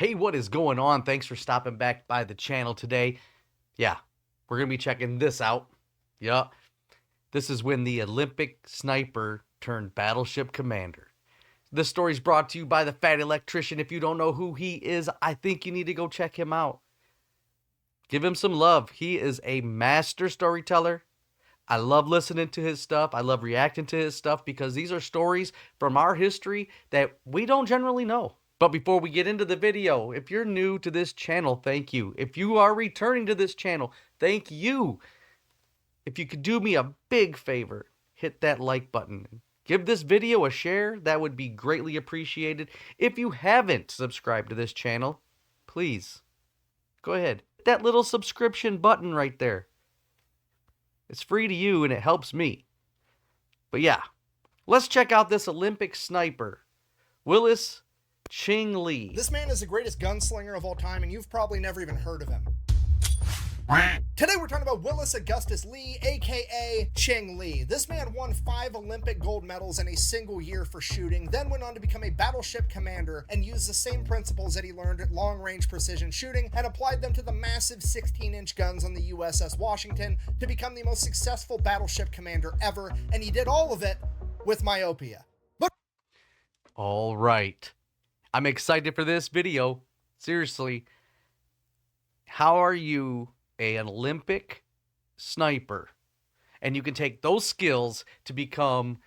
Hey, what is going on? Thanks for stopping back by the channel today. Yeah, we're going to be checking this out. Yeah, this is when the Olympic sniper turned battleship commander. This story's brought to you by the Fat Electrician. If you don't know who he is, I think you need to go check him out. Give him some love. He is a master storyteller. I love listening to his stuff. I love reacting to his stuff because these are stories from our history that we don't generally know. But before we get into the video, if you're new to this channel, thank you. If you are returning to this channel, thank you. If you could do me a big favor, hit that like button. Give this video a share. That would be greatly appreciated. If you haven't subscribed to this channel, please go ahead. Hit that little subscription button right there. It's free to you and it helps me. But yeah, let's check out this Olympic sniper, Was Ching Lee. This man is the greatest gunslinger of all time, and you've probably never even heard of him. Today we're talking about Willis Augustus Lee, aka Ching Lee. This man won 5 Olympic gold medals in a single year for shooting, then went on to become a battleship commander and used the same principles that he learned at long-range precision shooting and applied them to the massive 16-inch guns on the USS Washington to become the most successful battleship commander ever, and he did all of it with myopia. But all right. I'm excited for this video. Seriously. How are you an Olympic sniper? And you can take those skills to become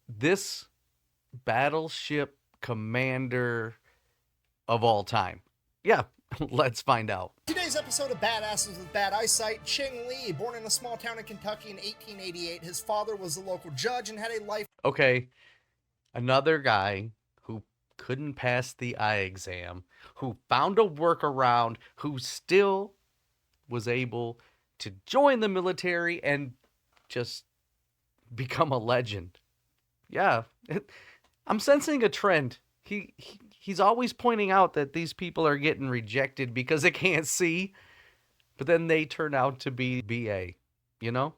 this battleship commander of all time. Yeah, let's find out. Today's episode of Badasses with Bad Eyesight. Ching Lee, born in a small town in Kentucky in 1888. His father was the local judge and had a life... Okay, another guy who couldn't pass the eye exam, who found a workaround, who still was able to join the military and just become a legend. Yeah, I'm sensing a trend. He's always pointing out that these people are getting rejected because they can't see, but then they turn out to be BA, you know?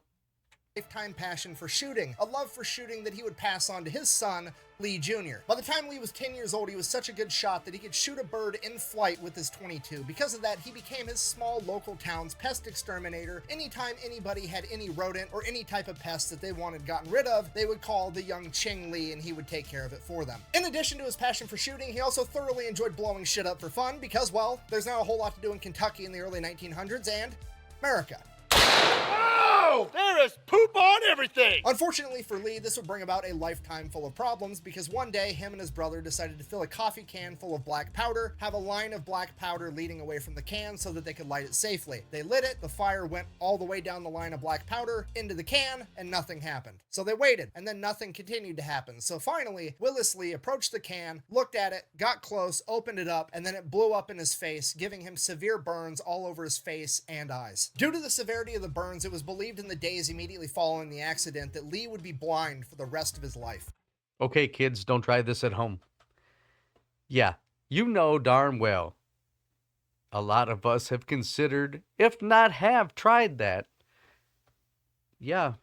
Lifetime passion for shooting, a love for shooting that he would pass on to his son, Lee Jr. By the time Lee was 10 years old, he was such a good shot that he could shoot a bird in flight with his .22. Because of that, he became his small local town's pest exterminator. Anytime anybody had any rodent or any type of pest that they wanted gotten rid of, they would call the young Ching Lee and he would take care of it for them. In addition to his passion for shooting, he also thoroughly enjoyed blowing shit up for fun because, well, there's not a whole lot to do in Kentucky in the early 1900s and America. Oh, there is poop on everything! Unfortunately for Lee, this would bring about a lifetime full of problems because one day, him and his brother decided to fill a coffee can full of black powder, have a line of black powder leading away from the can so that they could light it safely. They lit it, the fire went all the way down the line of black powder into the can, and nothing happened. So they waited, and then nothing continued to happen. So finally, Willis Lee approached the can, looked at it, got close, opened it up, and then it blew up in his face, giving him severe burns all over his face and eyes. Due to the severity of the burns, it was believed in the days immediately following the accident that Lee would be blind for the rest of his life. Okay, kids, don't try this at home. Yeah, you know darn well a lot of us have considered, if not have tried that. Yeah.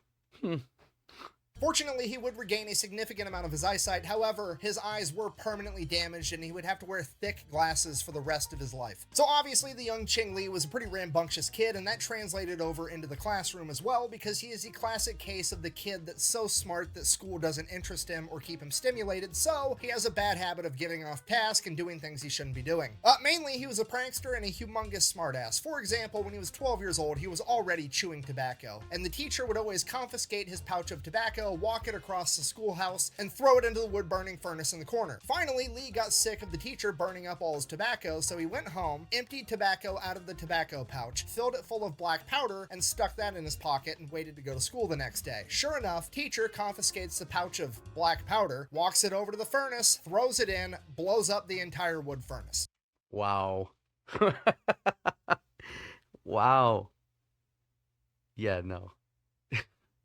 Fortunately, he would regain a significant amount of his eyesight. However, his eyes were permanently damaged and he would have to wear thick glasses for the rest of his life. So obviously the young Ching Lee was a pretty rambunctious kid, and that translated over into the classroom as well because he is the classic case of the kid that's so smart that school doesn't interest him or keep him stimulated, so he has a bad habit of getting off task and doing things he shouldn't be doing. Mainly, he was a prankster and a humongous smartass. For example, when he was 12 years old, he was already chewing tobacco, and the teacher would always confiscate his pouch of tobacco, walk it across the schoolhouse, and throw it into the wood-burning furnace in the corner. Finally, Lee got sick of the teacher burning up all his tobacco, so he went home, emptied tobacco out of the tobacco pouch, filled it full of black powder, and stuck that in his pocket and waited to go to school the next day. Sure enough, teacher confiscates the pouch of black powder, walks it over to the furnace, throws it in, blows up the entire wood furnace. Wow. Wow. Yeah, no.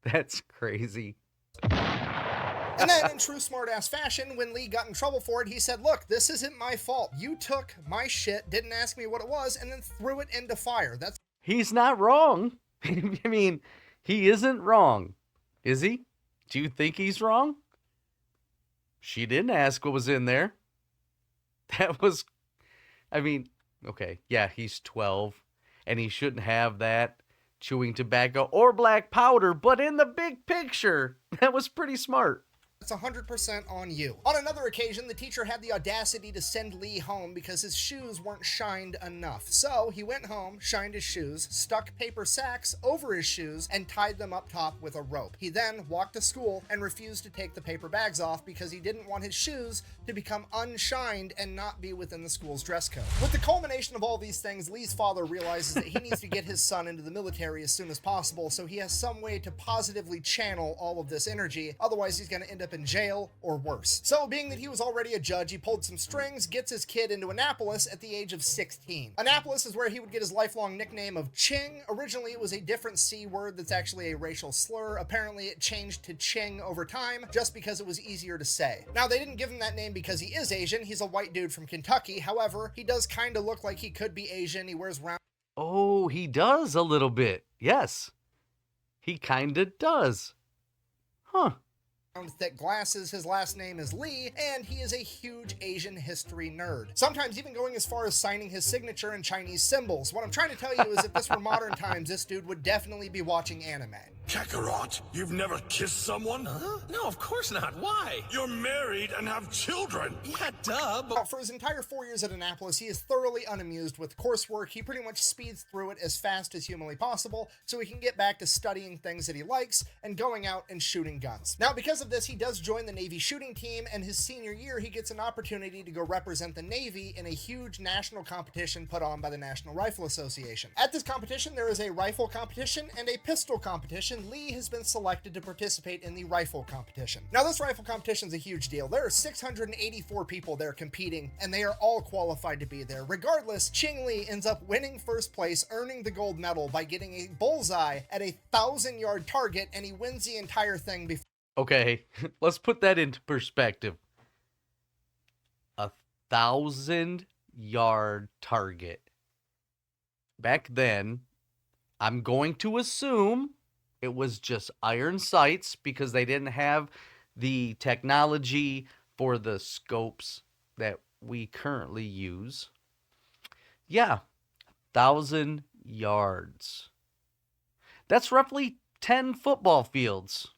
That's crazy. And then, in true smartass fashion, when Lee got in trouble for it, he said, "Look, this isn't my fault. You took my shit, didn't ask me what it was, and then threw it into fire." He's not wrong. I mean, he isn't wrong. Is he? Do you think he's wrong? She didn't ask what was in there. That was I mean, okay, yeah, he's 12, and he shouldn't have that chewing tobacco or black powder, but in the big picture, that was pretty smart. It's 100% on you. On another occasion, the teacher had the audacity to send Lee home because his shoes weren't shined enough. So he went home, shined his shoes, stuck paper sacks over his shoes, and tied them up top with a rope. He then walked to school and refused to take the paper bags off because he didn't want his shoes to become unshined and not be within the school's dress code. With the culmination of all these things, Lee's father realizes that he needs to get his son into the military as soon as possible so he has some way to positively channel all of this energy. Otherwise, he's going to end up in jail or worse. So being that he was already a judge, he pulled some strings, gets his kid into Annapolis at the age of 16. Annapolis is where he would get his lifelong nickname of Ching. Originally, it was a different C word that's actually a racial slur. Apparently, it changed to Ching over time just because it was easier to say. Now, they didn't give him that name because he is Asian. He's a white dude from Kentucky. However, he does kind of look like he could be Asian. He wears round... Oh, he does a little bit. Yes. He kinda does. Huh. thick glasses. His last name is Lee, and he is a huge Asian history nerd. Sometimes even going as far as signing his signature in Chinese symbols. What I'm trying to tell you is if this were modern times, this dude would definitely be watching anime. Kakarot, you've never kissed someone? Huh? No, of course not. Why? You're married and have children. Yeah, duh, but... Now, for his entire 4 years at Annapolis, he is thoroughly unamused with coursework. He pretty much speeds through it as fast as humanly possible so he can get back to studying things that he likes and going out and shooting guns. Now, because of this, he does join the Navy shooting team, and his senior year, he gets an opportunity to go represent the Navy in a huge national competition put on by the National Rifle Association. At this competition, there is a rifle competition and a pistol competition. Lee has been selected to participate in the rifle competition. Now, this rifle competition is a huge deal. There are 684 people there competing, and they are all qualified to be there. Regardless, Ching Lee ends up winning first place, earning the gold medal by getting a bullseye at a 1,000-yard target, and he wins the entire thing before. Okay, let's put that into perspective. 1,000-yard target. Back then, I'm going to assume it was just iron sights because they didn't have the technology for the scopes that we currently use. Yeah, 1,000 yards. That's roughly 10 football fields.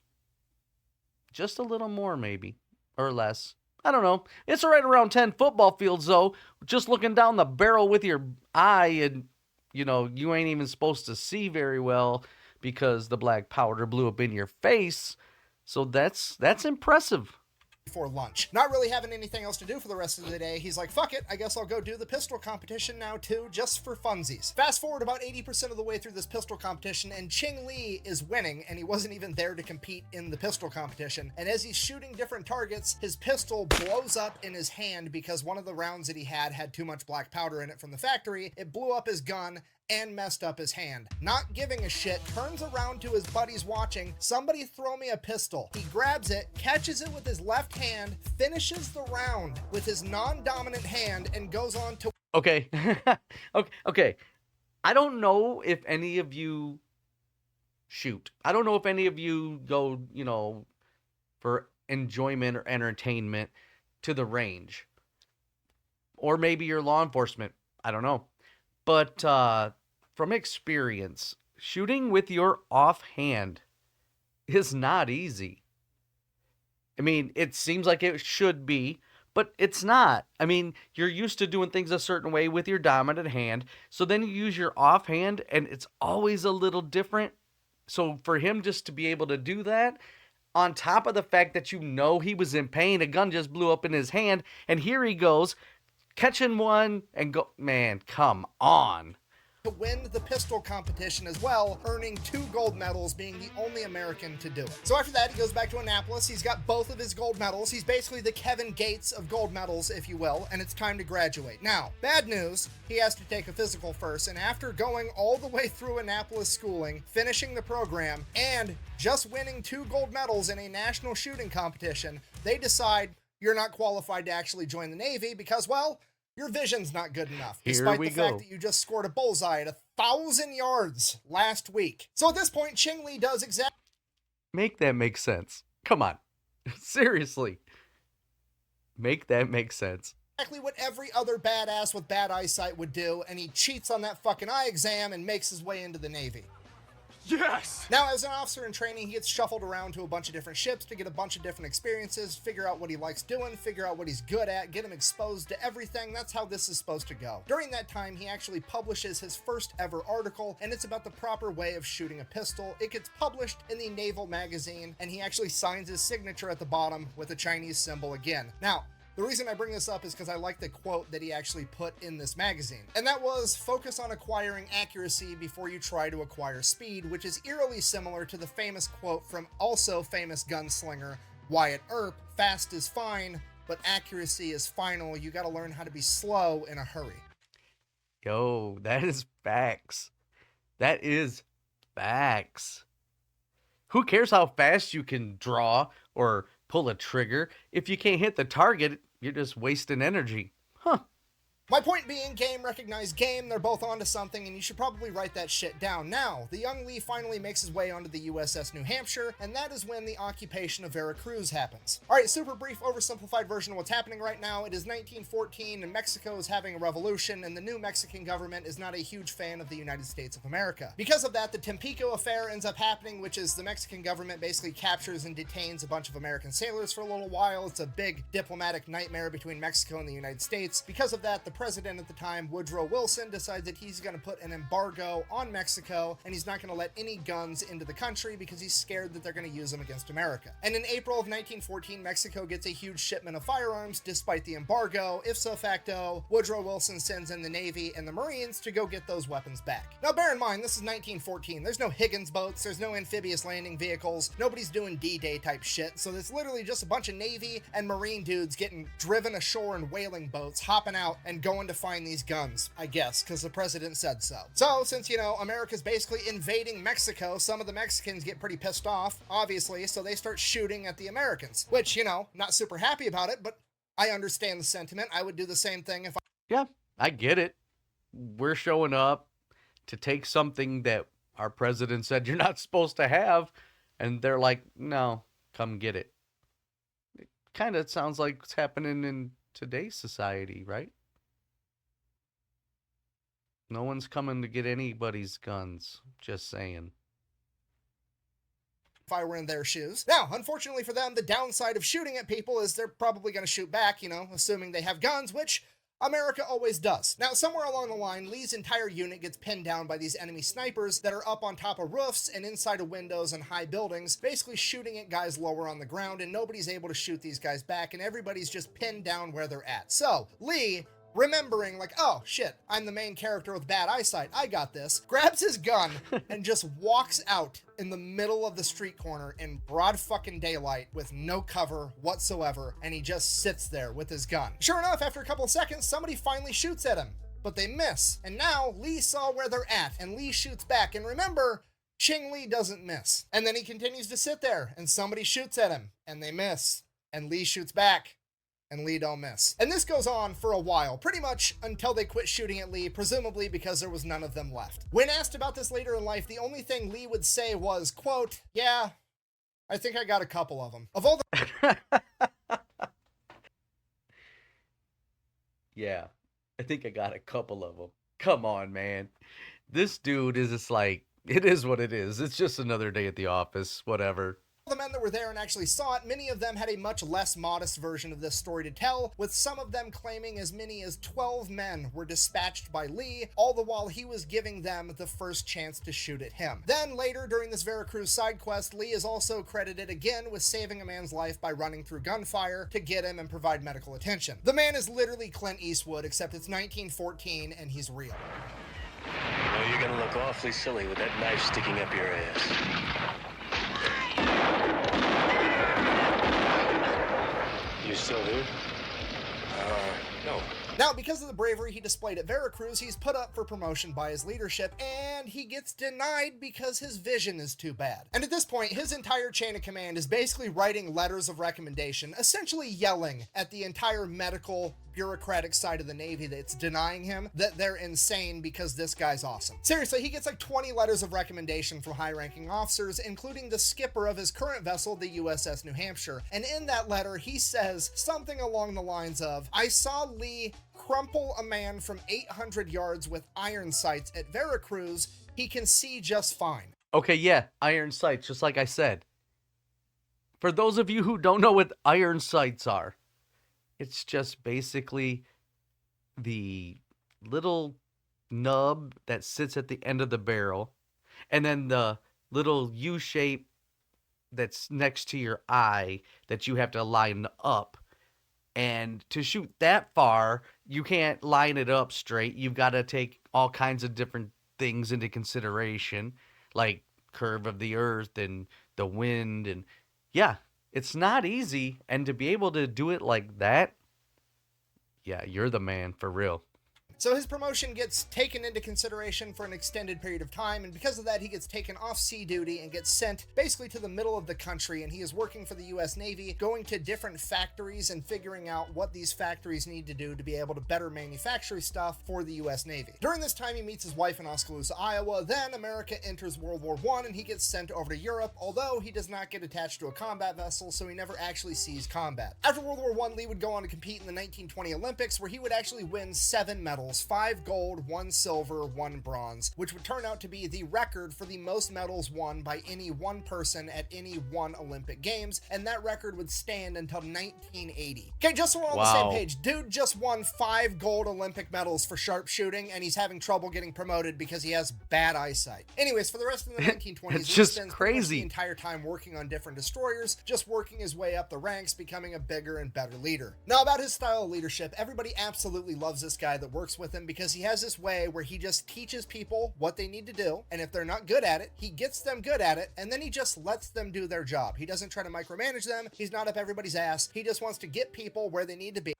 Just a little more, maybe, or less. I don't know. It's right around 10 football fields, though. Just looking down the barrel with your eye, and, you know, you ain't even supposed to see very well because the black powder blew up in your face. So that's impressive. Before lunch. Not really having anything else to do for the rest of the day, he's like, fuck it, I guess I'll go do the pistol competition now too, just for funsies. Fast forward about 80% of the way through this pistol competition, and Ching Lee is winning, and he wasn't even there to compete in the pistol competition. And as he's shooting different targets, his pistol blows up in his hand because one of the rounds that he had too much black powder in it from the factory. It blew up his gun and messed up his hand. Not giving a shit, turns around to his buddies watching. Somebody throw me a pistol. He grabs it, catches it with his left hand, finishes the round with his non-dominant hand, and goes on to... Okay. Okay. I don't know if any of you shoot. I don't know if any of you go, you know, for enjoyment or entertainment to the range. Or maybe you're law enforcement. I don't know. But from experience, shooting with your offhand is not easy. I mean, it seems like it should be, but it's not. I mean, you're used to doing things a certain way with your dominant hand, so then you use your offhand, and it's always a little different. So for him just to be able to do that, on top of the fact that you know he was in pain, a gun just blew up in his hand, and here he goes, catching one and go, man, come on. To win the pistol competition as well, earning 2 gold medals, being the only American to do it. So after that, he goes back to Annapolis. He's got both of his gold medals. He's basically the Kevin Gates of gold medals, if you will, and it's time to graduate. Now, bad news, he has to take a physical first, and after going all the way through Annapolis schooling, finishing the program, and just winning 2 gold medals in a national shooting competition, they decide you're not qualified to actually join the Navy because, well, your vision's not good enough, despite the fact that you just scored a bullseye at 1,000 yards last week. So at this point, Ching Lee does exactly... Make that make sense. Come on. Seriously. Make that make sense. exactly what every other badass with bad eyesight would do, and he cheats on that fucking eye exam and makes his way into the Navy. Yes! Now, as an officer in training, he gets shuffled around to a bunch of different ships to get a bunch of different experiences, figure out what he likes doing, figure out what he's good at, get him exposed to everything. That's how this is supposed to go. During that time, he actually publishes his first ever article, and it's about the proper way of shooting a pistol. It gets published in the Naval magazine, and he actually signs his signature at the bottom with a Chinese symbol again. Now, the reason I bring this up is because I like the quote that he actually put in this magazine. And that was, focus on acquiring accuracy before you try to acquire speed, which is eerily similar to the famous quote from also famous gunslinger Wyatt Earp, fast is fine, but accuracy is final. You gotta learn how to be slow in a hurry. Yo, that is facts. That is facts. Who cares how fast you can draw or pull a trigger? If you can't hit the target, you're just wasting energy. Huh. My point being, game recognized game, they're both onto something, and you should probably write that shit down. Now, the young Lee finally makes his way onto the USS New Hampshire, and that is when the occupation of Veracruz happens. Alright, super brief, oversimplified version of what's happening right now. It is 1914, and Mexico is having a revolution, and the new Mexican government is not a huge fan of the United States of America. Because of that, the Tampico affair ends up happening, which is the Mexican government basically captures and detains a bunch of American sailors for a little while. It's a big diplomatic nightmare between Mexico and the United States. Because of that, the president at the time, Woodrow Wilson, decides that he's going to put an embargo on Mexico, and he's not going to let any guns into the country because he's scared that they're going to use them against America. And in April of 1914, Mexico gets a huge shipment of firearms despite the embargo. Ipso facto, Woodrow Wilson sends in the Navy and the Marines to go get those weapons back. Now bear in mind, this is 1914. There's no Higgins boats, there's no amphibious landing vehicles, nobody's doing D-Day type shit, so it's literally just a bunch of Navy and Marine dudes getting driven ashore in whaling boats, hopping out and going to find these guns, I guess, because the president said so. So, since, you know, America's basically invading Mexico, some of the Mexicans get pretty pissed off, obviously, so they start shooting at the Americans, which, you know, not super happy about it, but I understand the sentiment. I would do the same thing if Yeah, I get it. We're showing up to take something that our president said you're not supposed to have, and they're like, no, come get it. It kind of sounds like what's happening in today's society, right? No one's coming to get anybody's guns. Just saying. I were in their shoes. Now, unfortunately for them, the downside of shooting at people is they're probably going to shoot back, you know, assuming they have guns, which America always does. Now, somewhere along the line, Lee's entire unit gets pinned down by these enemy snipers that are up on top of roofs and inside of windows and high buildings, basically shooting at guys lower on the ground, and nobody's able to shoot these guys back, and everybody's just pinned down where they're at. So, Lee, remembering like, oh shit, I'm the main character with bad eyesight, I got this, grabs his gun and just walks out in the middle of the street corner in broad fucking daylight with no cover whatsoever, and he just sits there with his gun. Sure enough, after a couple of seconds, somebody finally shoots at him, but they miss, and now Lee saw where they're at, and Lee shoots back, and remember, Ching Lee doesn't miss. And then he continues to sit there, and somebody shoots at him, and they miss, and Lee shoots back, and Lee don't miss. And this goes on for a while, pretty much until they quit shooting at Lee, presumably because there was none of them left. When asked about this later in life, the only thing Lee would say was, quote, yeah, I think I got a couple of them. Of all the Yeah, I think I got a couple of them. Come on, man. This dude is just like, it is what it is. It's just another day at the office, whatever. the men that were there and actually saw it, many of them had a much less modest version of this story to tell, with some of them claiming as many as 12 men were dispatched by Lee, all the while he was giving them the first chance to shoot at him. Then later during this Veracruz side quest, Lee is also credited again with saving a man's life by running through gunfire to get him and provide medical attention. The man is literally Clint Eastwood, except it's 1914 and he's real. Well, you're gonna look awfully silly with that knife sticking up your ass. You still here? No. Now, because of the bravery he displayed at Veracruz, he's put up for promotion by his leadership, and he gets denied because his vision is too bad. And at this point, his entire chain of command is basically writing letters of recommendation, essentially yelling at the entire medical bureaucratic side of the Navy that's denying him that they're insane because this guy's awesome. Seriously, he gets like 20 letters of recommendation from high-ranking officers, including the skipper of his current vessel, the USS New Hampshire. And in that letter, he says something along the lines of, "I saw Lee crumple a man from 800 yards with iron sights at Veracruz. He can see just fine." Okay, yeah, iron sights, just like I said. For those of you who don't know what iron sights are, it's just basically the little nub that sits at the end of the barrel, and then the little U shape that's next to your eye that you have to line up. And to shoot that far, you can't line it up straight. You've got to take all kinds of different things into consideration, like curve of the earth and the wind. And yeah, it's not easy. And to be able to do it like that, yeah, you're the man for real. So his promotion gets taken into consideration for an extended period of time, and because of that, he gets taken off sea duty and gets sent basically to the middle of the country, and he is working for the U.S. Navy, going to different factories and figuring out what these factories need to do to be able to better manufacture stuff for the U.S. Navy. During this time, he meets his wife in Oskaloosa, Iowa. Then America enters World War I, and he gets sent over to Europe, although he does not get attached to a combat vessel, so he never actually sees combat. After World War I, Lee would go on to compete in the 1920 Olympics, where he would actually win 7 medals, 5 gold, 1 silver, 1 bronze, which would turn out to be the record for the most medals won by any one person at any one Olympic Games, and that record would stand until 1980. Okay, just so we're on the same page, dude just won 5 gold Olympic medals for sharpshooting, and he's having trouble getting promoted because he has bad eyesight. Anyways, for the rest of the 1920s, It's Lee just spends crazy. the entire time working on different destroyers, just working his way up the ranks, becoming a bigger and better leader. Now, about his style of leadership, everybody absolutely loves this guy that works with him because he has this way where he just teaches people what they need to do, and if they're not good at it, he gets them good at it, and then he just lets them do their job. He doesn't try to micromanage them. He's not up everybody's ass. He just wants to get people where they need to be.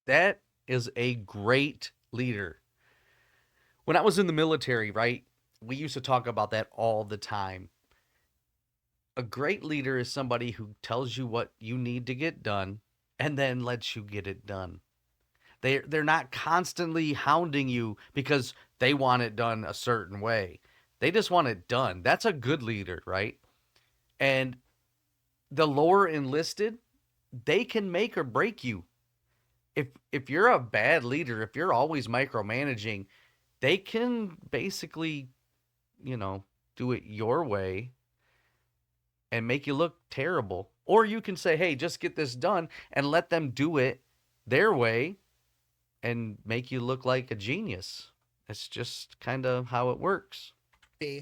That is a great leader. When I was in the military, right, we used to talk about that all the time. A great leader is somebody who tells you what you need to get done and then lets you get it done. They're not constantly hounding you because they want it done a certain way. They just want it done. That's a good leader, right? And the lower enlisted, they can make or break you. If you're a bad leader, if you're always micromanaging, they can basically, do it your way and make you look terrible. Or you can say, hey, just get this done, and let them do it their way and make you look like a genius. It's just kind of how it works.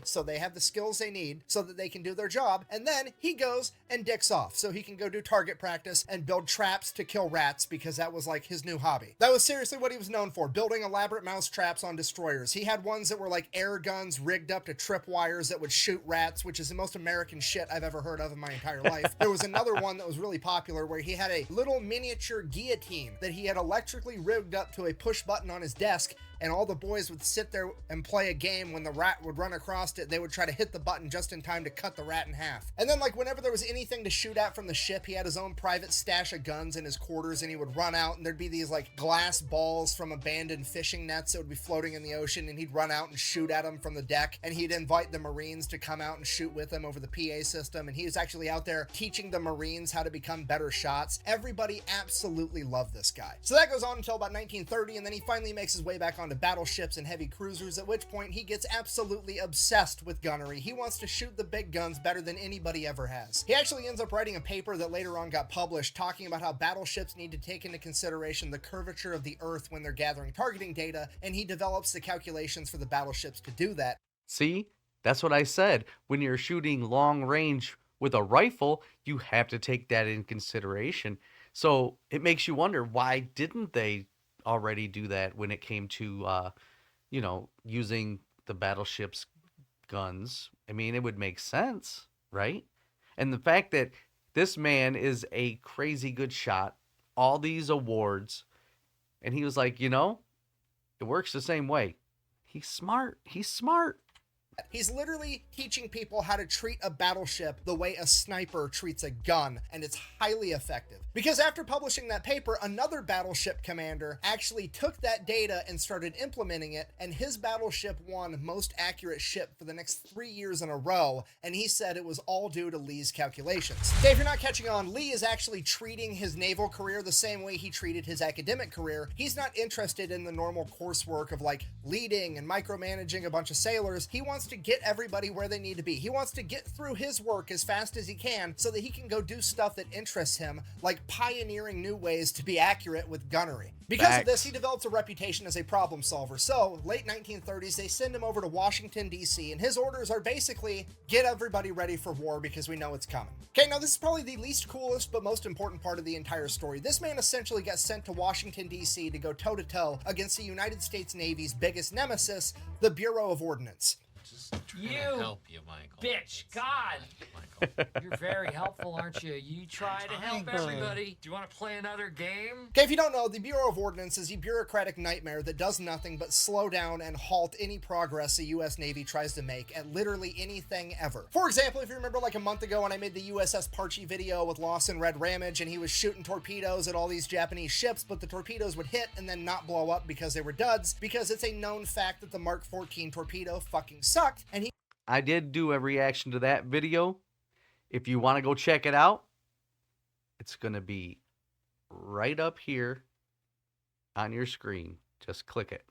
So they have the skills they need so that they can do their job, and then he goes and dicks off so he can go do target practice and build traps to kill rats because that was like his new hobby. That was seriously what he was known for, building elaborate mouse traps on destroyers. He had ones that were like air guns rigged up to trip wires that would shoot rats, which is the most American shit I've ever heard of in my entire life. There was another one that was really popular where he had a little miniature guillotine that he had electrically rigged up to a push button on his desk, and all the boys would sit there and play a game. When the rat would run across it, they would try to hit the button just in time to cut the rat in half. And then, like, whenever there was anything to shoot at from the ship, he had his own private stash of guns in his quarters, and he would run out, and there'd be these, like, glass balls from abandoned fishing nets that would be floating in the ocean, and he'd run out and shoot at them from the deck, and he'd invite the Marines to come out and shoot with him over the PA system, and he was actually out there teaching the Marines how to become better shots. Everybody absolutely loved this guy. So that goes on until about 1930, and then he finally makes his way back onto battleships and heavy cruisers, at which point he gets absolutely obsessed with gunnery. He wants to shoot the big guns better than anybody ever has. He actually ends up writing a paper that later on got published talking about how battleships need to take into consideration the curvature of the Earth when they're gathering targeting data, and he develops the calculations for the battleships to do that. See, that's what I said. When you're shooting long range with a rifle, you have to take that in consideration. So it makes you wonder, why didn't they already do that when it came to, using the battleship's guns? I mean, it would make sense, right? And the fact that this man is a crazy good shot, all these awards, And he was like, you know, it works the same way. He's smart. He's smart. He's literally teaching people how to treat a battleship the way a sniper treats a gun, and it's highly effective. Because after publishing that paper, another battleship commander actually took that data and started implementing it, and his battleship won most accurate ship for the next 3 years in a row, and he said it was all due to Lee's calculations. Okay, if you're not catching on, Lee is actually treating his naval career the same way he treated his academic career. He's not interested in the normal coursework of like leading and micromanaging a bunch of sailors. He wants to get everybody where they need to be. He wants to get through his work as fast as he can so that he can go do stuff that interests him, like pioneering new ways to be accurate with gunnery. Because of this, he develops a reputation as a problem solver. So, late 1930s, they send him over to Washington, D.C., and his orders are basically, get everybody ready for war because we know it's coming. Okay, now this is probably the least coolest but most important part of the entire story. This man essentially got sent to Washington, D.C. to go toe-to-toe against the United States Navy's biggest nemesis, the Bureau of Ordnance. You help you, Michael. Bitch, God. Michael. You're very helpful, aren't you? You try to help everybody. Do you want to play another game? Okay, if you don't know, the Bureau of Ordnance is a bureaucratic nightmare that does nothing but slow down and halt any progress the U.S. Navy tries to make at literally anything ever. For example, if you remember like a month ago when I made the USS Parchi video with Lawson Red Ramage and he was shooting torpedoes at all these Japanese ships, but the torpedoes would hit and then not blow up because they were duds, because it's a known fact that the Mark 14 torpedo fucking sucked, and he... I did do a reaction to that video. If you want to go check it out, it's going to be right up here on your screen. Just click it.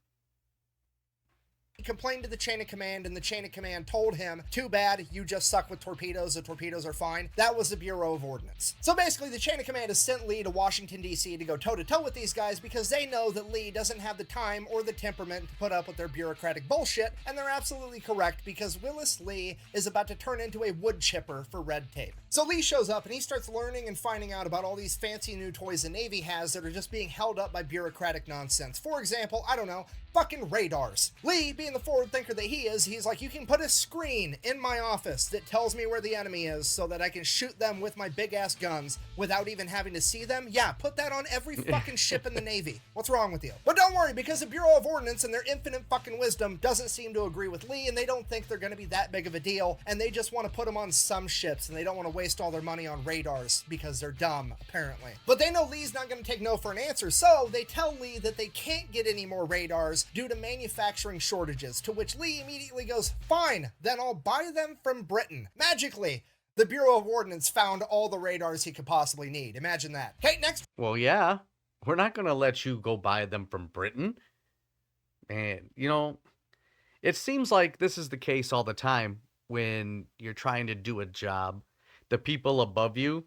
He complained to the chain of command, and the chain of command told him, too bad, you just suck with torpedoes, the torpedoes are fine. That was the Bureau of Ordnance. So basically, the chain of command has sent Lee to Washington, D.C. to go toe-to-toe with these guys because they know that Lee doesn't have the time or the temperament to put up with their bureaucratic bullshit, and they're absolutely correct because Willis Lee is about to turn into a wood chipper for red tape. So Lee shows up, and he starts learning and finding out about all these fancy new toys the Navy has that are just being held up by bureaucratic nonsense. For example, I don't know, fucking radars. Lee, being the forward thinker that he is, he's like, you can put a screen in my office that tells me where the enemy is so that I can shoot them with my big ass guns without even having to see them. Yeah, put that on every fucking ship in the Navy. What's wrong with you? But don't worry, because the Bureau of Ordnance and their infinite fucking wisdom doesn't seem to agree with Lee, and they don't think they're going to be that big of a deal, and they just want to put them on some ships, and they don't want to waste all their money on radars because they're dumb, apparently. But they know Lee's not going to take no for an answer, so they tell Lee that they can't get any more radars due to manufacturing shortages, to which Lee immediately goes, fine, then I'll buy them from Britain. Magically, the Bureau of Ordnance found all the radars he could possibly need. Imagine that. Okay, next. Well, yeah, we're not going to let you go buy them from Britain. And, you know, it seems like this is the case all the time when you're trying to do a job. The people above you,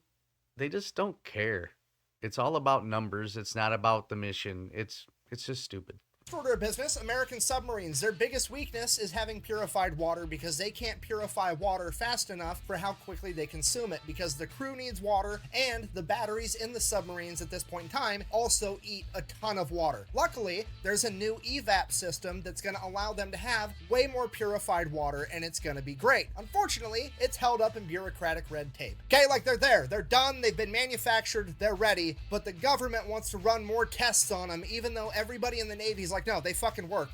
they just don't care. It's all about numbers. It's not about the mission. It's just stupid. Order of business, American submarines. Their biggest weakness is having purified water because they can't purify water fast enough for how quickly they consume it, because the crew needs water and the batteries in the submarines at this point in time also eat a ton of water. Luckily, there's a new evap system that's going to allow them to have way more purified water, and it's going to be great. Unfortunately, it's held up in bureaucratic red tape. Okay, like they're there, they're done, they've been manufactured, they're ready, but the government wants to run more tests on them, even though everybody in the Navy's like, no, they fucking work.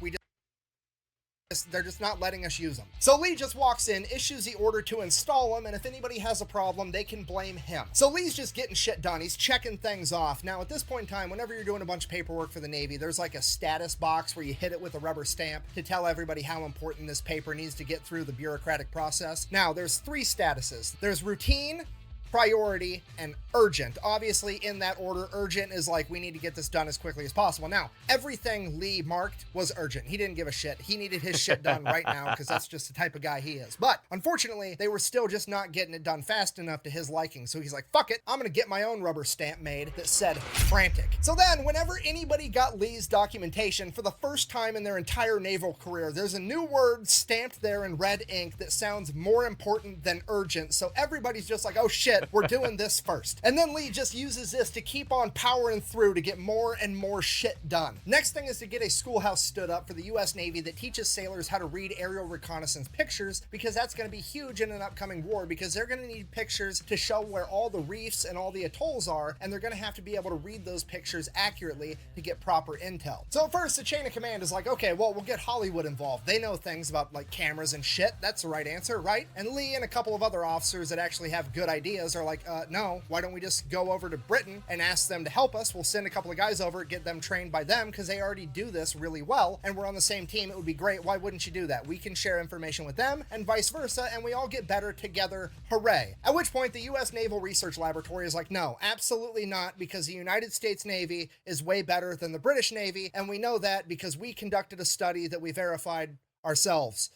They're just not letting us use them. So Lee just walks in, issues the order to install them, and if anybody has a problem, they can blame him. So Lee's just getting shit done. He's checking things off. Now, at this point in time, whenever you're doing a bunch of paperwork for the Navy, there's like a status box where you hit it with a rubber stamp to tell everybody how important this paper needs to get through the bureaucratic process. Now, there's 3 statuses. There's routine, priority, and urgent. Obviously, in that order, urgent is like, we need to get this done as quickly as possible. Now, everything Lee marked was urgent. He didn't give a shit. He needed his shit done right now because that's just the type of guy he is. But unfortunately, they were still just not getting it done fast enough to his liking. So he's like, fuck it, I'm gonna get my own rubber stamp made that said frantic. So then, whenever anybody got Lee's documentation for the first time in their entire naval career, there's a new word stamped there in red ink that sounds more important than urgent. So everybody's just like, oh shit, we're doing this first. And then Lee just uses this to keep on powering through to get more and more shit done. Next thing is to get a schoolhouse stood up for the US Navy that teaches sailors how to read aerial reconnaissance pictures, because that's going to be huge in an upcoming war, because they're going to need pictures to show where all the reefs and all the atolls are, and they're going to have to be able to read those pictures accurately to get proper intel. So at first, the chain of command is like, okay, well, we'll get Hollywood involved. They know things about like cameras and shit. That's the right answer, right? And Lee and a couple of other officers that actually have good ideas are like, no, why don't we just go over to Britain and ask them to help us? We'll send a couple of guys over, get them trained by them, because they already do this really well, and we're on the same team. It would be great. Why wouldn't you do that? We can share information with them and vice versa, and we all get better together. Hooray. At which point the US Naval Research Laboratory is like, no, absolutely not, because the United States Navy is way better than the British Navy, and we know that because we conducted a study that we verified ourselves.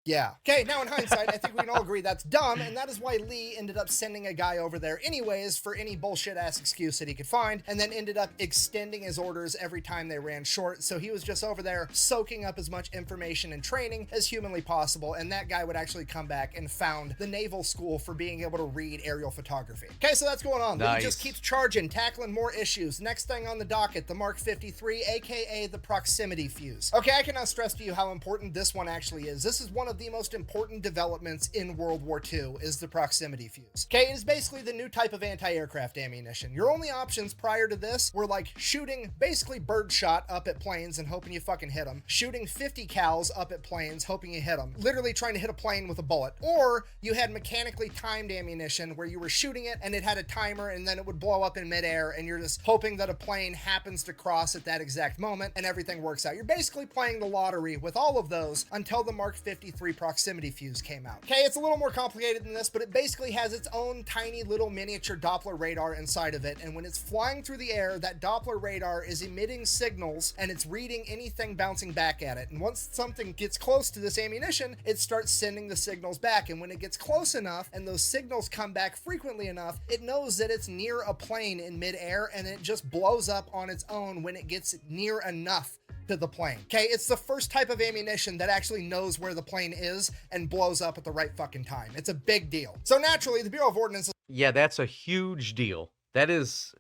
Yeah. Okay, now in hindsight, I think we can all agree that's dumb, and that is why Lee ended up sending a guy over there anyways for any bullshit-ass excuse that he could find, and then ended up extending his orders every time they ran short, so he was just over there soaking up as much information and training as humanly possible, and that guy would actually come back and found the naval school for being able to read aerial photography. Okay, so that's going on. Nice. Lee just keeps charging, tackling more issues. Next thing on the docket, the Mark 53, aka the proximity fuse. Okay, I cannot stress to you how important this one actually is. This is one of the most important developments in World War II is the proximity fuse. Okay, it is basically the new type of anti-aircraft ammunition. Your only options prior to this were like shooting basically birdshot up at planes and hoping you fucking hit them, shooting 50 cals up at planes hoping you hit them, literally trying to hit a plane with a bullet, or you had mechanically timed ammunition where you were shooting it and it had a timer and then it would blow up in midair and you're just hoping that a plane happens to cross at that exact moment and everything works out. You're basically playing the lottery with all of those until the Mark 53 proximity fuse came out. Okay, it's a little more complicated than this, but it basically has its own tiny little miniature Doppler radar inside of it, and when it's flying through the air, that Doppler radar is emitting signals and it's reading anything bouncing back at it, and once something gets close to this ammunition, it starts sending the signals back, and when it gets close enough and those signals come back frequently enough, it knows that it's near a plane in midair, and it just blows up on its own when it gets near enough to the plane. Okay, it's the first type of ammunition that actually knows where the plane is and blows up at the right fucking time. It's a big deal. So naturally, the Bureau of Ordnance is Yeah, that's a huge deal. That's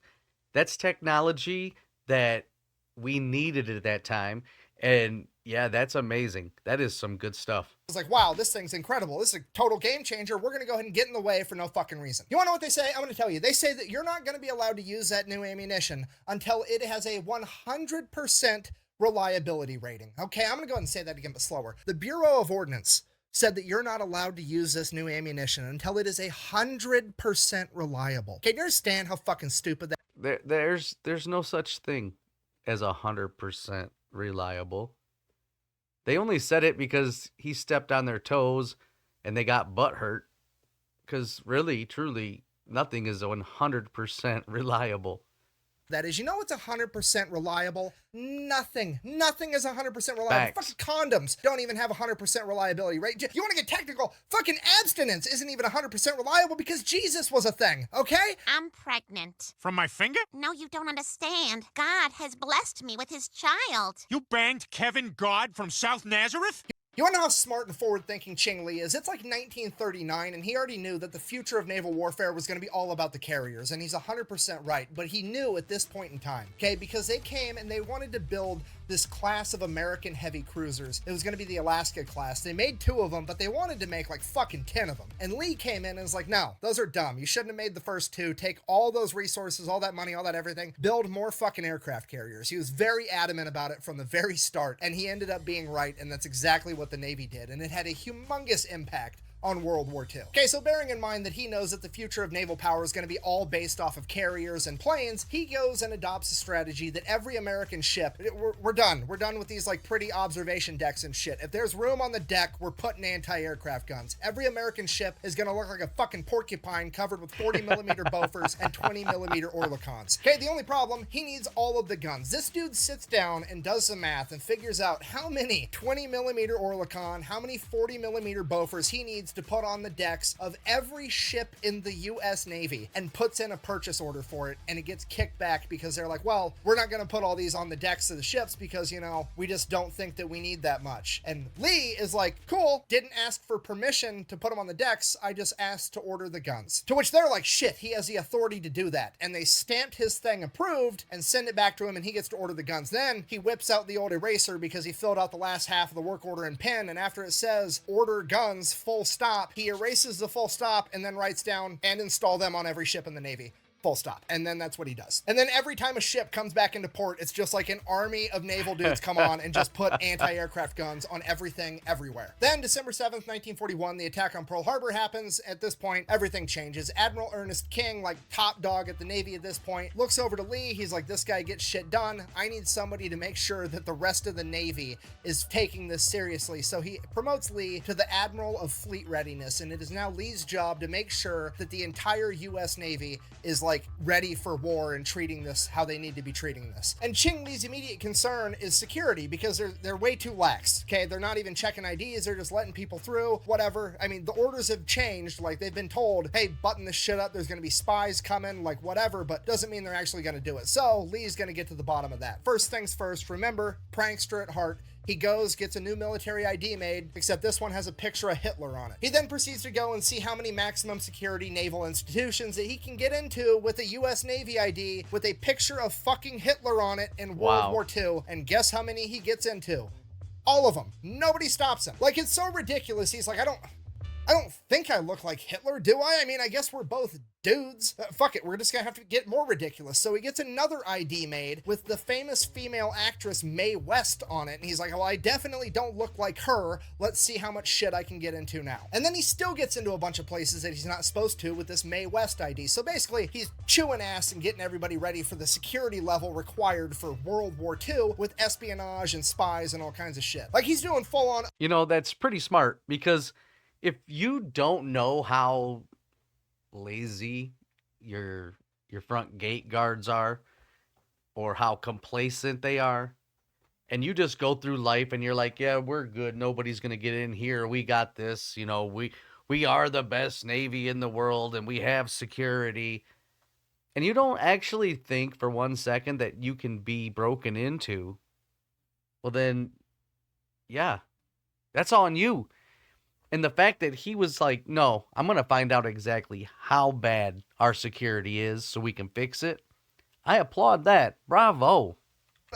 technology that we needed at that time. And yeah, that's amazing. That is some good stuff. like, wow, this thing's incredible. This is a total game changer. We're going to go ahead and get in the way for no fucking reason. You want to know what they say? I'm going to tell you. They say that you're not going to be allowed to use that new ammunition until it has a 100% reliability rating. Okay, I'm going to go ahead and say that again, but slower. The Bureau of Ordnance said that you're not allowed to use this new ammunition until it is 100% reliable. Okay, do you understand how fucking stupid that? There's no such thing as 100% reliable. They only said it because he stepped on their toes and they got butt hurt. Because really, truly, nothing is 100% reliable. That is, you know what's 100% reliable? Nothing. Nothing is 100% reliable. Facts. Fucking condoms don't even have 100% reliability, right? You want to get technical? Fucking abstinence isn't even 100% reliable because Jesus was a thing, okay? I'm pregnant. From my finger? No, you don't understand. God has blessed me with his child. You banged Kevin God from South Nazareth? You want to know how smart and forward-thinking Ching Lee is? It's like 1939, and he already knew that the future of naval warfare was going to be all about the carriers, and he's 100% right, but he knew at this point in time, okay, because they came and they wanted to build this class of American heavy cruisers. It was going to be the Alaska class. They made 2 of them, but they wanted to make like fucking 10 of them. And Lee came in and was like, no, those are dumb. You shouldn't have made the first 2. Take all those resources, all that money, all that everything, build more fucking aircraft carriers. He was very adamant about it from the very start, and he ended up being right, and that's exactly what the Navy did, and it had a humongous impact on World War II. Okay, so bearing in mind that he knows that the future of naval power is going to be all based off of carriers and planes, he goes and adopts a strategy that every American ship, we're done. We're done with these like pretty observation decks and shit. If there's room on the deck, we're putting anti-aircraft guns. Every American ship is going to look like a fucking porcupine covered with 40 millimeter Bofors and 20 millimeter Oerlikons. Okay, the only problem, he needs all of the guns. This dude sits down and does some math and figures out how many 20 millimeter Oerlikon, how many 40 millimeter Bofors he needs to put on the decks of every ship in the US Navy and puts in a purchase order for it, and it gets kicked back because they're like, well, we're not going to put all these on the decks of the ships because, you know, we just don't think that we need that much. And Lee is like, cool, didn't ask for permission to put them on the decks, I just asked to order the guns. To which they're like, shit, he has the authority to do that. And they stamped his thing approved and send it back to him, and he gets to order the guns. Then he whips out the old eraser because he filled out the last half of the work order in pen, and after it says order guns full stop, he erases the full stop and then writes down and install them on every ship in the Navy. Full stop. And then that's what he does. And then every time a ship comes back into port, it's just like an army of naval dudes come on and just put anti-aircraft guns on everything everywhere. Then December 7th, 1941, the attack on Pearl Harbor happens. At this point, everything changes. Admiral Ernest King, like top dog at the Navy at this point, looks over to Lee. He's like, this guy gets shit done. I need somebody to make sure that the rest of the Navy is taking this seriously. So he promotes Lee to the Admiral of Fleet Readiness, and it is now Lee's job to make sure that the entire US Navy is like ready for war and treating this how they need to be treating this. And Ching Lee's immediate concern is security because they're way too lax. Okay, they're not even checking IDs, they're just letting people through, whatever. I mean, the orders have changed. Like, they've been told, hey, button this shit up, there's gonna be spies coming, like whatever, but doesn't mean they're actually gonna do it. So Lee's gonna get to the bottom of that. First things first, remember, prankster at heart. He goes, gets a new military ID made, except this one has a picture of Hitler on it. He then proceeds to go and see how many maximum security naval institutions that he can get into with a US Navy ID with a picture of fucking Hitler on it in World War II. And guess how many he gets into? All of them. Nobody stops him. Like, it's so ridiculous. He's like, I don't think I look like Hitler, do I? I mean, I guess we're both dudes. Fuck it, we're just gonna have to get more ridiculous. So he gets another ID made with the famous female actress Mae West on it, and he's like, well, I definitely don't look like her. Let's see how much shit I can get into now. And then he still gets into a bunch of places that he's not supposed to with this Mae West ID. So basically, he's chewing ass and getting everybody ready for the security level required for World War II with espionage and spies and all kinds of shit. Like, he's doing full on. You know, that's pretty smart, because if you don't know how lazy your front gate guards are or how complacent they are, and you just go through life and you're like, yeah, we're good, nobody's going to get in here, we got this, you know, we are the best Navy in the world and we have security, and you don't actually think for 1 second that you can be broken into, well then, yeah, that's on you. And the fact that he was like, no, I'm going to find out exactly how bad our security is so we can fix it. I applaud that. Bravo.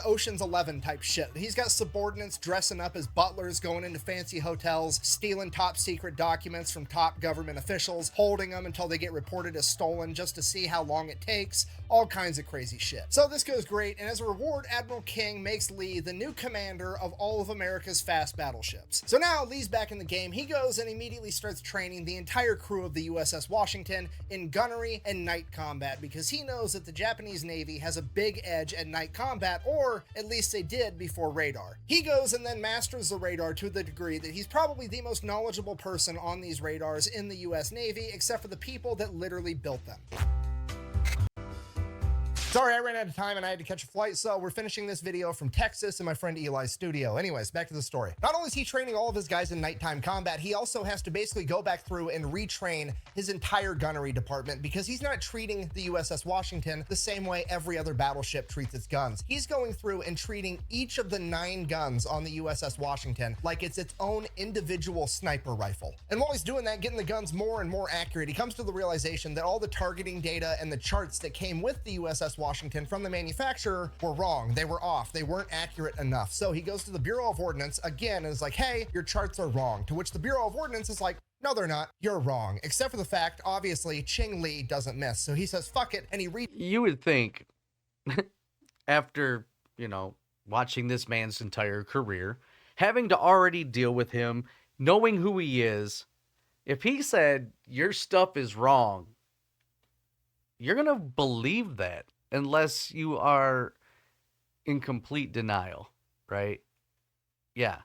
Ocean's 11 type shit. He's got subordinates dressing up as butlers, going into fancy hotels, stealing top secret documents from top government officials, holding them until they get reported as stolen just to see how long it takes, all kinds of crazy shit. So this goes great, and as a reward, Admiral King makes Lee the new commander of all of America's fast battleships. So now Lee's back in the game. He goes and immediately starts training the entire crew of the USS Washington in gunnery and night combat, because he knows that the Japanese Navy has a big edge at night combat, or at least they did before radar. He goes and then masters the radar to the degree that he's probably the most knowledgeable person on these radars in the US Navy, except for the people that literally built them. Sorry, I ran out of time and I had to catch a flight, so we're finishing this video from Texas in my friend Eli's studio. Anyways, back to the story. Not only is he training all of his guys in nighttime combat, he also has to basically go back through and retrain his entire gunnery department, because he's not treating the USS Washington the same way every other battleship treats its guns. He's going through and treating each of the 9 guns on the USS Washington like it's its own individual sniper rifle. And while he's doing that, getting the guns more and more accurate, he comes to the realization that all the targeting data and the charts that came with the USS Washington from the manufacturer were wrong. They were off. They weren't accurate enough. So he goes to the Bureau of Ordnance again and is like, hey, your charts are wrong. To which the Bureau of Ordnance is like, no, they're not. You're wrong. Except for the fact, obviously, Ching Lee doesn't miss. So he says, fuck it. And you would think after, watching this man's entire career, having to already deal with him, knowing who he is, if he said your stuff is wrong, you're going to believe that. Unless you are in complete denial, right? Yeah.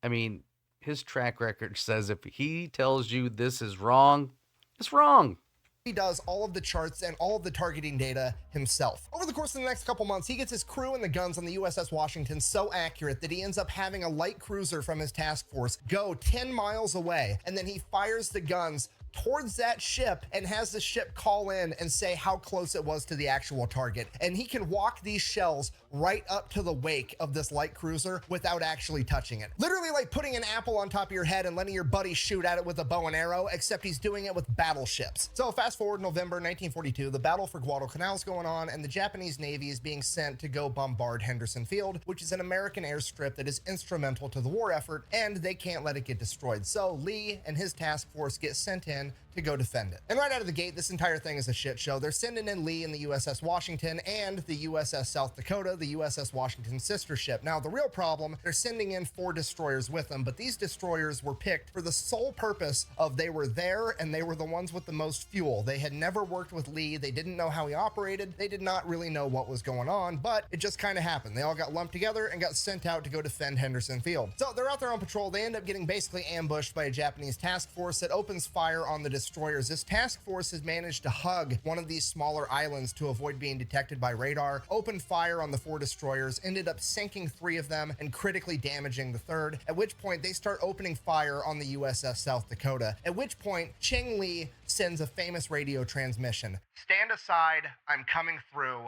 I mean, his track record says if he tells you this is wrong, it's wrong. he does all of the charts and all of the targeting data himself. Over the course of the next couple months, he gets his crew and the guns on the USS Washington so accurate that he ends up having a light cruiser from his task force go 10 miles away, and then he fires the guns towards that ship and has the ship call in and say how close it was to the actual target. And he can walk these shells right up to the wake of this light cruiser without actually touching it. Literally like putting an apple on top of your head and letting your buddy shoot at it with a bow and arrow, except he's doing it with battleships. So fast forward November 1942, the battle for Guadalcanal is going on, and the Japanese Navy is being sent to go bombard Henderson Field, which is an American airstrip that is instrumental to the war effort, and they can't let it get destroyed. So Lee and his task force get sent in to go defend it. And right out of the gate, this entire thing is a shit show. They're sending in Lee and the USS Washington and the USS South Dakota, the USS Washington's sister ship. Now, the real problem, they're sending in 4 destroyers with them, but these destroyers were picked for the sole purpose of they were there and they were the ones with the most fuel. They had never worked with Lee. They didn't know how he operated. They did not really know what was going on, but it just kind of happened. They all got lumped together and got sent out to go defend Henderson Field. So they're out there on patrol. They end up getting basically ambushed by a Japanese task force that opens fire on the destroyers. This task force has managed to hug one of these smaller islands to avoid being detected by radar, opened fire on the 4 destroyers, ended up sinking 3 of them and critically damaging the 3rd, at which point they start opening fire on the USS South Dakota, at which point Ching Lee sends a famous radio transmission. "Stand aside, I'm coming through.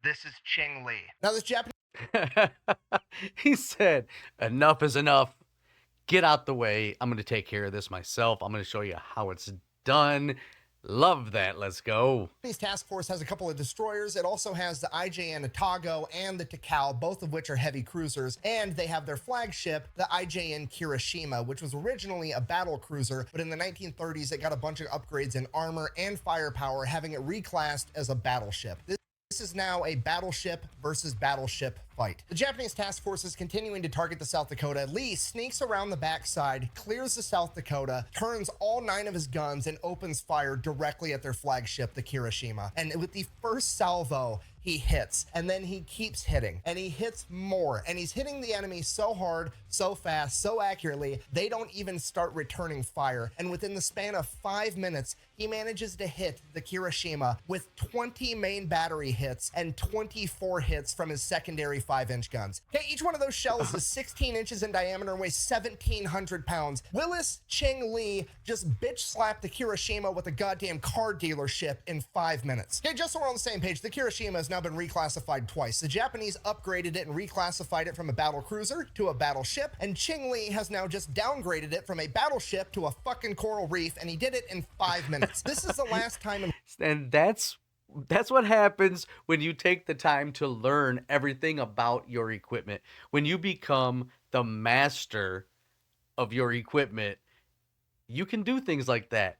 This is Ching Lee." Now this Japanese He said, enough is enough. Get out the way. I'm going to take care of this myself. I'm going to show you how it's done. Love that. Let's go. Japanese task force has a couple of destroyers. It also has the IJN Otago and the Takao, both of which are heavy cruisers, and they have their flagship, the IJN Kirishima, which was originally a battle cruiser, but in the 1930s it got a bunch of upgrades in armor and firepower, having it reclassed as a battleship. This is now a battleship versus battleship fight. The Japanese task force is continuing to target the South Dakota. Lee sneaks around the backside, clears the South Dakota, turns all 9 of his guns, and opens fire directly at their flagship, the Kirishima. And with the first salvo, he hits, and then he keeps hitting, and he hits more, and he's hitting the enemy so hard, so fast, so accurately, they don't even start returning fire. And within the span of 5 minutes, he manages to hit the Kirishima with 20 main battery hits and 24 hits from his secondary 5-inch guns. Okay, each one of those shells is 16 inches in diameter and weighs 1,700 pounds. Willis Ching Lee just bitch slapped the Kirishima with a goddamn car dealership in 5 minutes. Okay, just so we're on the same page, the Kirishima has now been reclassified twice. The Japanese upgraded it and reclassified it from a battle cruiser to a battleship, and Ching Lee has now just downgraded it from a battleship to a fucking coral reef, and he did it in 5 minutes. This is the last time. And that's what happens when you take the time to learn everything about your equipment. When you become the master of your equipment, you can do things like that.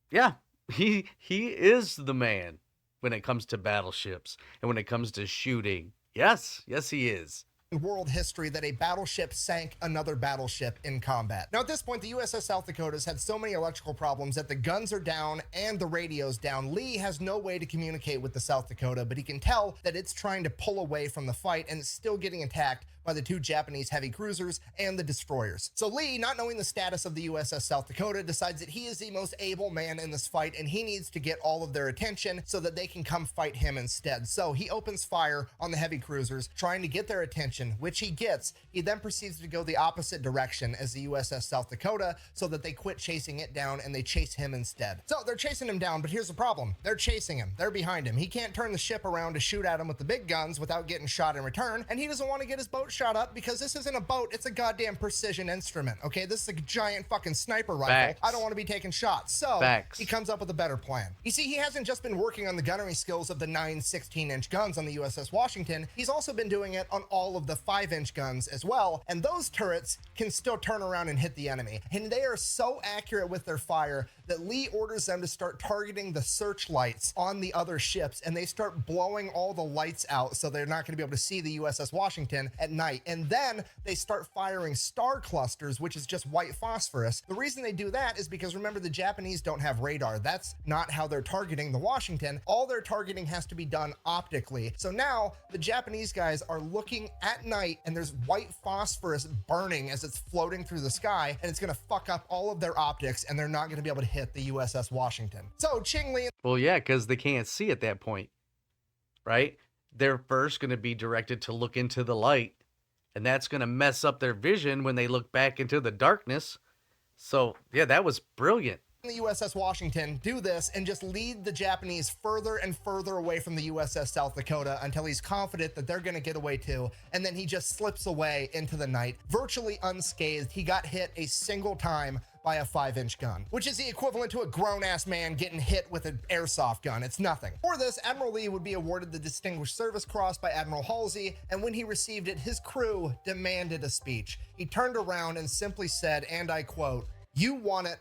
Yeah, he is the man when it comes to battleships and when it comes to shooting. Yes, he is. World history that a battleship sank another battleship in combat. Now at this point, the USS South Dakota's had so many electrical problems that the guns are down and the radio's down. Lee has no way to communicate with the South Dakota, but he can tell that it's trying to pull away from the fight and it's still getting attacked by the 2 Japanese heavy cruisers and the destroyers. So Lee, not knowing the status of the USS South Dakota, decides that he is the most able man in this fight and he needs to get all of their attention so that they can come fight him instead. So he opens fire on the heavy cruisers, trying to get their attention, which he gets. He then proceeds to go the opposite direction as the USS South Dakota so that they quit chasing it down and they chase him instead. So they're chasing him down, but here's the problem. They're chasing him. They're behind him. He can't turn the ship around to shoot at him with the big guns without getting shot in return, and he doesn't want to get his boat shot up because this isn't a boat, it's a goddamn precision instrument, okay? This is a giant fucking sniper rifle. Facts. I don't want to be taking shots. So Facts. He comes up with a better plan. You see, he hasn't just been working on the gunnery skills of the 9 16-inch guns on the USS Washington, he's also been doing it on all of the 5-inch guns as well, and those turrets can still turn around and hit the enemy. And they are so accurate with their fire that Lee orders them to start targeting the searchlights on the other ships, and they start blowing all the lights out so they're not going to be able to see the USS Washington at night night. And then they start firing star clusters, which is just white phosphorus. The reason they do that is because, remember, the Japanese don't have radar. That's not how they're targeting the Washington. All their targeting has to be done optically. So now the Japanese guys are looking at night, and there's white phosphorus burning as it's floating through the sky, and it's going to fuck up all of their optics, and they're not going to be able to hit the USS Washington. So Ching Lee... Well, yeah, because they can't see at that point, right? They're first going to be directed to look into the light, and that's going to mess up their vision when they look back into the darkness. So, yeah, that was brilliant. The USS Washington do this and just lead the Japanese further and further away from the USS South Dakota until he's confident that they're going to get away too, and then he just slips away into the night, virtually unscathed. He got hit a single time by a 5-inch gun, which is the equivalent to a grown-ass man getting hit with an airsoft gun. It's nothing. For this, Admiral Lee would be awarded the Distinguished Service Cross by Admiral Halsey, and when he received it, his crew demanded a speech. He turned around and simply said, and I quote, "You want it,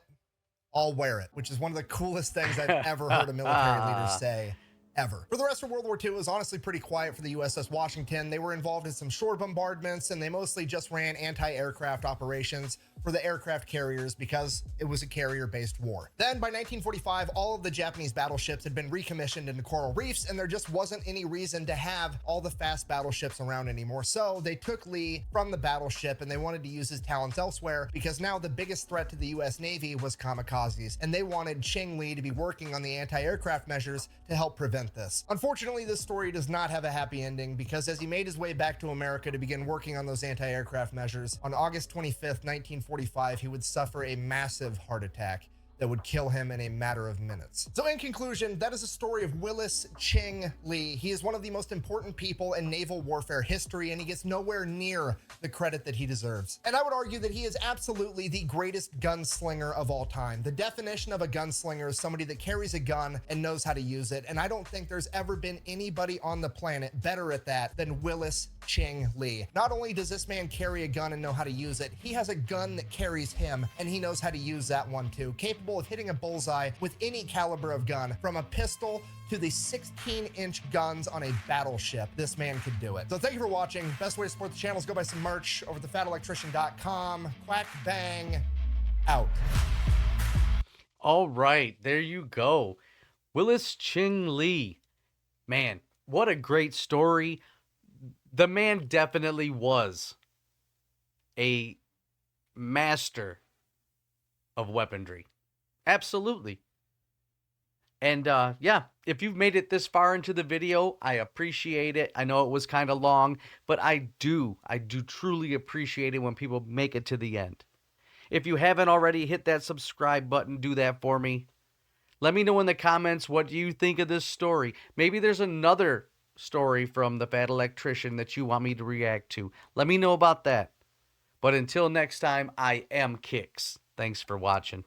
I'll wear it," which is one of the coolest things I've ever heard a military leader say. Ever. For the rest of World War II, it was honestly pretty quiet for the USS Washington. They were involved in some shore bombardments, and they mostly just ran anti-aircraft operations for the aircraft carriers because it was a carrier-based war. Then by 1945, all of the Japanese battleships had been recommissioned into coral reefs, and there just wasn't any reason to have all the fast battleships around anymore. So they took Lee from the battleship, and they wanted to use his talents elsewhere because now the biggest threat to the US Navy was kamikazes, and they wanted Ching Lee to be working on the anti-aircraft measures to help prevent this. Unfortunately, this story does not have a happy ending because as he made his way back to America to begin working on those anti-aircraft measures, on August 25th, 1945, he would suffer a massive heart attack that would kill him in a matter of minutes. So in conclusion, that is a story of Was Ching Lee. He is one of the most important people in naval warfare history, and he gets nowhere near the credit that he deserves. And I would argue that he is absolutely the greatest gunslinger of all time. The definition of a gunslinger is somebody that carries a gun and knows how to use it, and I don't think there's ever been anybody on the planet better at that than Was Ching Lee. Not only does this man carry a gun and know how to use it, he has a gun that carries him, and he knows how to use that one too. Capable of hitting a bullseye with any caliber of gun, from a pistol to the 16-inch guns on a battleship. This man could do it. So thank you for watching. Best way to support the channel is go buy some merch over at thefatelectrician.com. Quack bang out. All right, there you go. Was Ching Lee. Man, what a great story. The man definitely was a master of weaponry. Absolutely. And yeah, if you've made it this far into the video, I appreciate it. I know it was kind of long, but I do truly appreciate it when people make it to the end. If you haven't already, hit that subscribe button. Do that for me. Let me know in the comments what you think of this story. Maybe there's another story from the Fat Electrician that you want me to react to. Let me know about that. But until next time, I am Kix. Thanks for watching.